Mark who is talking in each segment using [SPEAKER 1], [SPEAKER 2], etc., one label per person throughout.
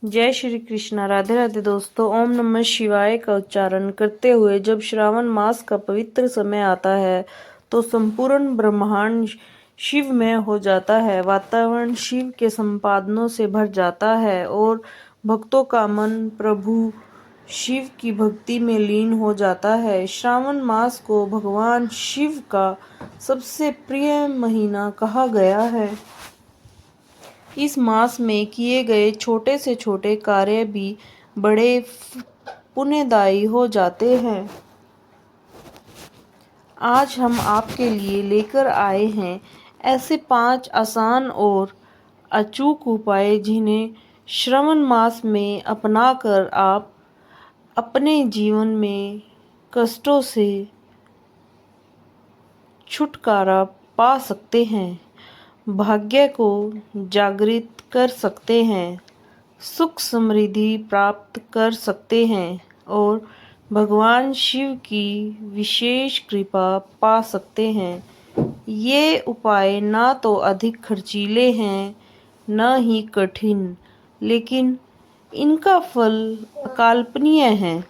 [SPEAKER 1] जय श्री कृष्णा। राधे राधे दोस्तों। ओम नमः शिवाय का उच्चारण करते हुए जब श्रावण मास का पवित्र समय आता है तो संपूर्ण ब्रह्मांड शिवमय हो जाता है। वातावरण शिव के संपादनों से भर जाता है और भक्तों का मन प्रभु शिव की भक्ति में लीन हो जाता है। श्रावण मास को भगवान शिव का सबसे प्रिय महीना कहा गया है। इस मास में किए गए छोटे से छोटे कार्य भी बड़े पुण्यदायी हो जाते हैं। आज हम आपके लिए लेकर आए हैं ऐसे 5 आसान और अचूक उपाय जिन्हें श्रावण मास में अपनाकर आप अपने जीवन में कष्टों से छुटकारा पा सकते हैं, भाग्य को जागृत कर सकते हैं, सुख समृद्धि प्राप्त कर सकते हैं और भगवान शिव की विशेष कृपा पा सकते हैं। ये उपाय ना तो अधिक खर्चीले हैं न ही कठिन, लेकिन इनका फल अकल्पनीय है।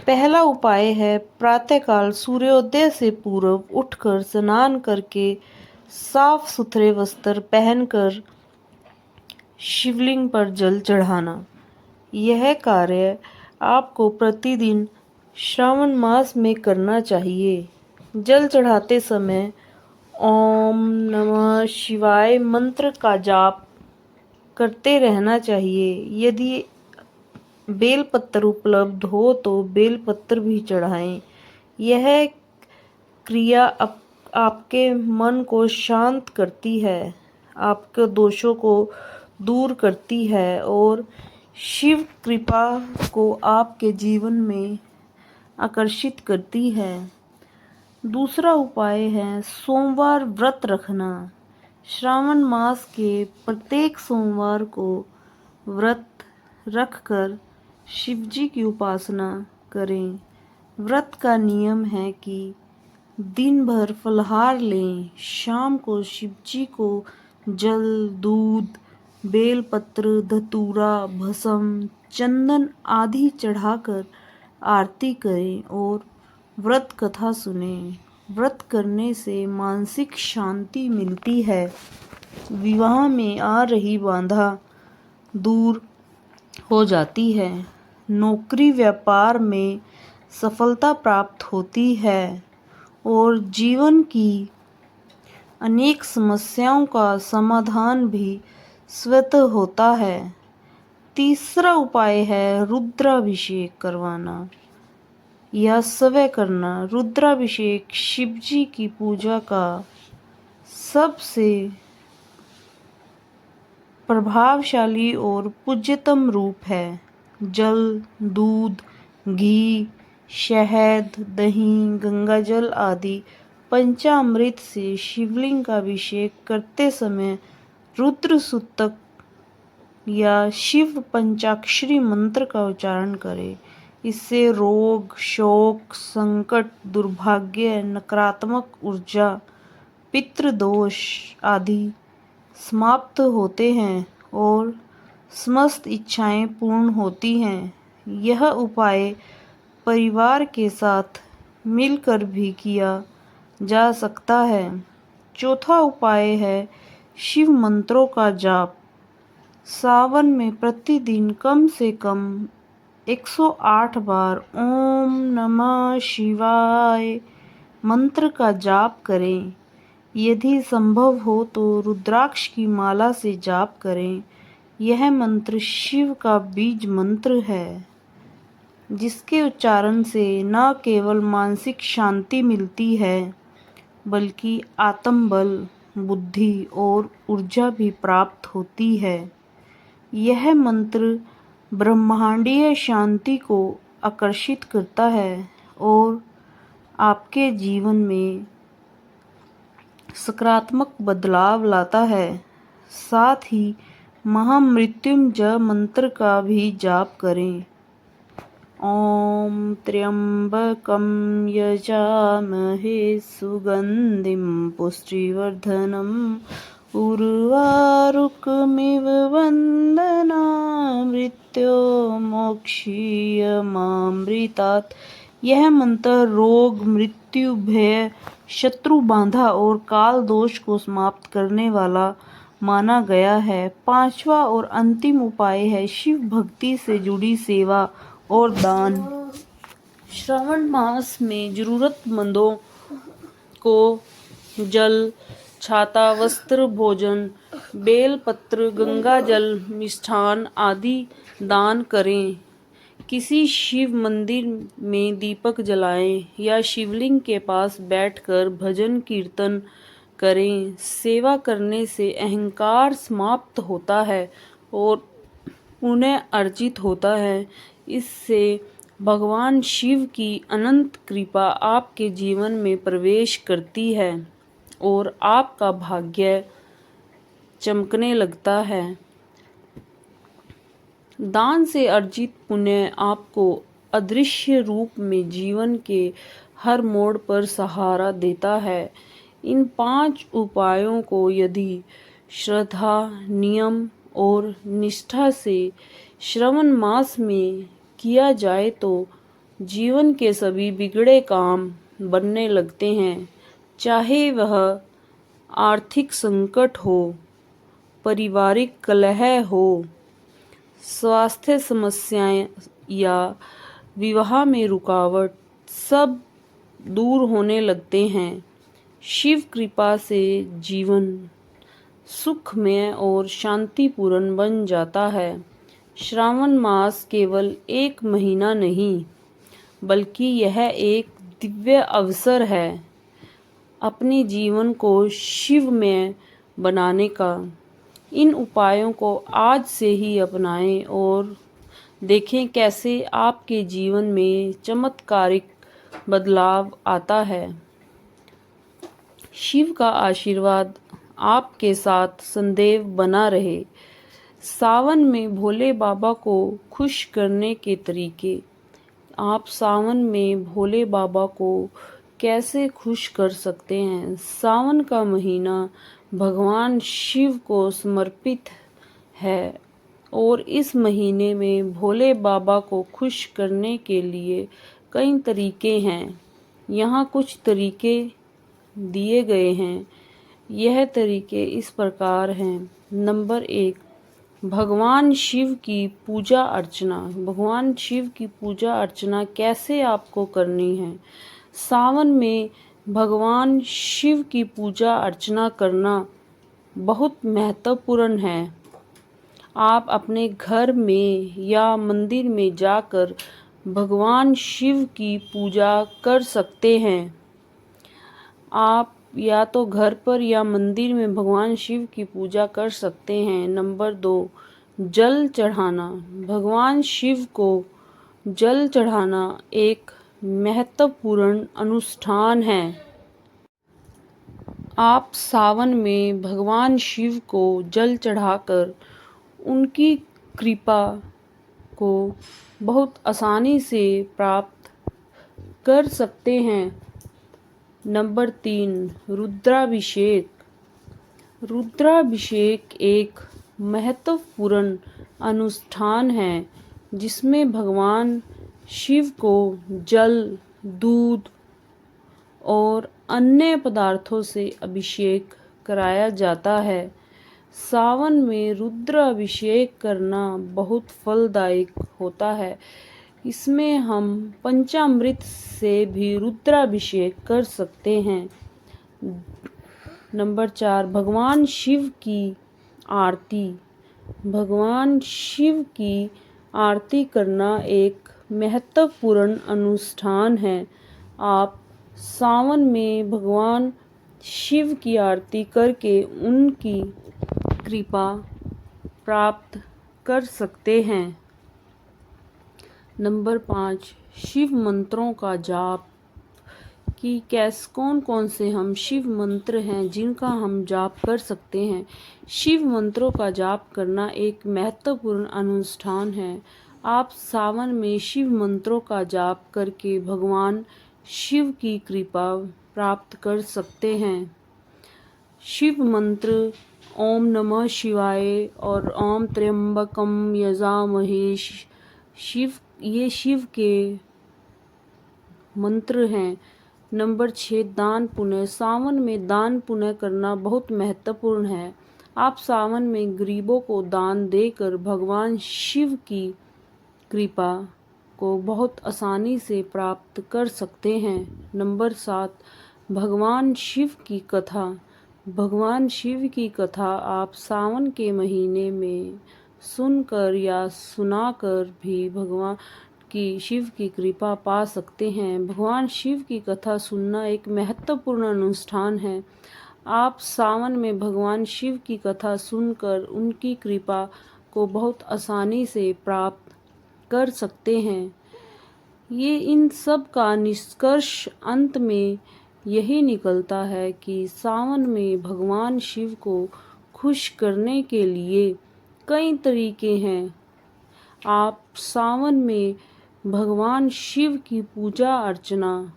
[SPEAKER 1] पहला उपाय है प्रातःकाल सूर्योदय से पूर्व उठकर स्नान करके साफ सुथरे वस्त्र पहनकर शिवलिंग पर जल चढ़ाना। यह कार्य आपको प्रतिदिन श्रावण मास में करना चाहिए। जल चढ़ाते समय ओम नमः शिवाय मंत्र का जाप करते रहना चाहिए। यदि बेलपत्र उपलब्ध हो तो बेलपत्र भी चढ़ाएं। यह क्रिया आपके मन को शांत करती है, आपके दोषों को दूर करती है और शिव कृपा को आपके जीवन में आकर्षित करती है। दूसरा उपाय है सोमवार व्रत रखना। श्रावण मास के प्रत्येक सोमवार को व्रत रखकर शिवजी की उपासना करें। व्रत का नियम है कि दिन भर फलाहार लें, शाम को शिवजी को जल, दूध, बेलपत्र, धतूरा, भस्म, चंदन आदि चढ़ाकर आरती करें और व्रत कथा सुनें। व्रत करने से मानसिक शांति मिलती है, विवाह में आ रही बाधा दूर हो जाती है, नौकरी व्यापार में सफलता प्राप्त होती है और जीवन की अनेक समस्याओं का समाधान भी स्वतः होता है। तीसरा उपाय है रुद्राभिषेक करवाना या स्वयं करना। रुद्राभिषेक शिवजी की पूजा का सबसे प्रभावशाली और पूज्यतम रूप है। जल, दूध, घी, शहद, दही, गंगाजल आदि पंचामृत से शिवलिंग का अभिषेक करते समय रुद्र सूक्तक या शिव पंचाक्षरी मंत्र का उच्चारण करें। इससे रोग, शोक, संकट, दुर्भाग्य, नकारात्मक ऊर्जा, पितृदोष आदि समाप्त होते हैं और समस्त इच्छाएं पूर्ण होती हैं। यह उपाय परिवार के साथ मिलकर भी किया जा सकता है। चौथा उपाय है शिव मंत्रों का जाप। सावन में प्रतिदिन कम से कम 108 बार ओम नमः शिवाय मंत्र का जाप करें। यदि संभव हो तो रुद्राक्ष की माला से जाप करें। यह मंत्र शिव का बीज मंत्र है, जिसके उच्चारण से न केवल मानसिक शांति मिलती है बल्कि आत्मबल, बुद्धि और ऊर्जा भी प्राप्त होती है। यह मंत्र ब्रह्मांडीय शांति को आकर्षित करता है और आपके जीवन में सकारात्मक बदलाव लाता है। साथ ही महामृत्युंजय मंत्र का भी जाप करें। ओम त्र्यंबकं यजामहे सुगंधिं पुष्टिवर्धनम् उर्वारुकमिव वन्दना मृत्योर्मोक्षीयमामृतात्। यह मंत्र रोग, मृत्यु, भय, शत्रु बाधा और काल दोष को समाप्त करने वाला माना गया है। पांचवा और अंतिम उपाय है शिव भक्ति से जुड़ी सेवा और दान। श्रावण मास में जरूरतमंदों को जल, छाता, वस्त्र, भोजन, बेलपत्र, गंगा जल, मिष्ठान आदि दान करें। किसी शिव मंदिर में दीपक जलाएं या शिवलिंग के पास बैठकर भजन कीर्तन करें। सेवा करने से अहंकार समाप्त होता है और पुण्य अर्जित होता है। इससे भगवान शिव की अनंत कृपा आपके जीवन में प्रवेश करती है और आपका भाग्य चमकने लगता है। दान से अर्जित पुण्य आपको अदृश्य रूप में जीवन के हर मोड़ पर सहारा देता है। इन 5 उपायों को यदि श्रद्धा, नियम और निष्ठा से श्रावण मास में किया जाए तो जीवन के सभी बिगड़े काम बनने लगते हैं। चाहे वह आर्थिक संकट हो, पारिवारिक कलह हो, स्वास्थ्य समस्याएं या विवाह में रुकावट, सब दूर होने लगते हैं। शिव कृपा से जीवन सुखमय और शांतिपूर्ण बन जाता है। श्रावण मास केवल एक महीना नहीं, बल्कि यह एक दिव्य अवसर है अपने जीवन को शिवमय बनाने का। इन उपायों को आज से ही अपनाएं और देखें कैसे आपके जीवन में चमत्कारिक बदलाव आता है। शिव का आशीर्वाद आपके साथ सदैव बना रहे। सावन में भोले बाबा को खुश करने के तरीके। आप सावन में भोले बाबा को कैसे खुश कर सकते हैं? सावन का महीना भगवान शिव को समर्पित है और इस महीने में भोले बाबा को खुश करने के लिए कई तरीके हैं। यहाँ कुछ तरीके दिए गए हैं। यह तरीके इस प्रकार हैं। नंबर 1, भगवान शिव की पूजा अर्चना। भगवान शिव की पूजा अर्चना कैसे आपको करनी है? सावन में भगवान शिव की पूजा अर्चना करना बहुत महत्वपूर्ण है। आप अपने घर में या मंदिर में जाकर भगवान शिव की पूजा कर सकते हैं। आप या तो घर पर या मंदिर में भगवान शिव की पूजा कर सकते हैं। नंबर 2, जल चढ़ाना। भगवान शिव को जल चढ़ाना एक महत्वपूर्ण अनुष्ठान है। आप सावन में भगवान शिव को जल चढ़ाकर उनकी कृपा को बहुत आसानी से प्राप्त कर सकते हैं। नंबर 3, रुद्राभिषेक। रुद्राभिषेक एक महत्वपूर्ण अनुष्ठान है जिसमें भगवान शिव को जल, दूध और अन्य पदार्थों से अभिषेक कराया जाता है। सावन में रुद्राभिषेक करना बहुत फलदायक होता है। इसमें हम पंचामृत से भी रुद्राभिषेक कर सकते हैं। नंबर 4, भगवान शिव की आरती। भगवान शिव की आरती करना एक महत्वपूर्ण अनुष्ठान है। आप सावन में भगवान शिव की आरती करके उनकी कृपा प्राप्त कर सकते हैं। नंबर 5, शिव मंत्रों का जाप। कि कौन कौन से हम शिव मंत्र हैं जिनका हम जाप कर सकते हैं। शिव मंत्रों का जाप करना एक महत्वपूर्ण अनुष्ठान है। आप सावन में शिव मंत्रों का जाप करके भगवान शिव की कृपा प्राप्त कर सकते हैं। शिव मंत्र ओम नमः शिवाय और ओम त्र्यंबकम यजामहे, ये शिव के मंत्र हैं। नंबर 6, दान पुण्य। सावन में दान पुण्य करना बहुत महत्वपूर्ण है। आप सावन में गरीबों को दान देकर भगवान शिव की कृपा को बहुत आसानी से प्राप्त कर सकते हैं। नंबर 7, भगवान शिव की कथा। भगवान शिव की कथा आप सावन के महीने में सुनकर या सुनाकर भी भगवान की शिव की कृपा पा सकते हैं। भगवान शिव की कथा सुनना एक महत्वपूर्ण अनुष्ठान है। आप सावन में भगवान शिव की कथा सुनकर उनकी कृपा को बहुत आसानी से प्राप्त कर सकते हैं। ये इन सब का निष्कर्ष अंत में यही निकलता है कि सावन में भगवान शिव को खुश करने के लिए कई तरीके हैं। आप सावन में भगवान शिव की पूजा अर्चना,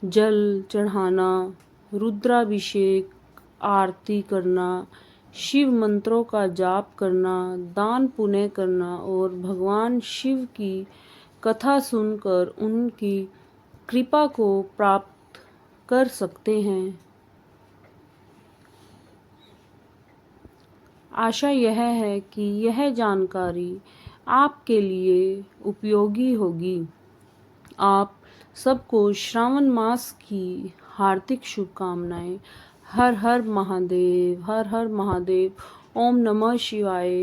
[SPEAKER 1] जल चढ़ाना, रुद्राभिषेक, आरती करना, शिव मंत्रों का जाप करना, दान पुण्य करना और भगवान शिव की कथा सुनकर उनकी कृपा को प्राप्त कर सकते हैं। आशा यह है कि यह जानकारी आपके लिए उपयोगी होगी। आप सबको श्रावण मास की हार्दिक शुभकामनाएं। हर हर महादेव, हर हर महादेव। ओम नमः शिवाय।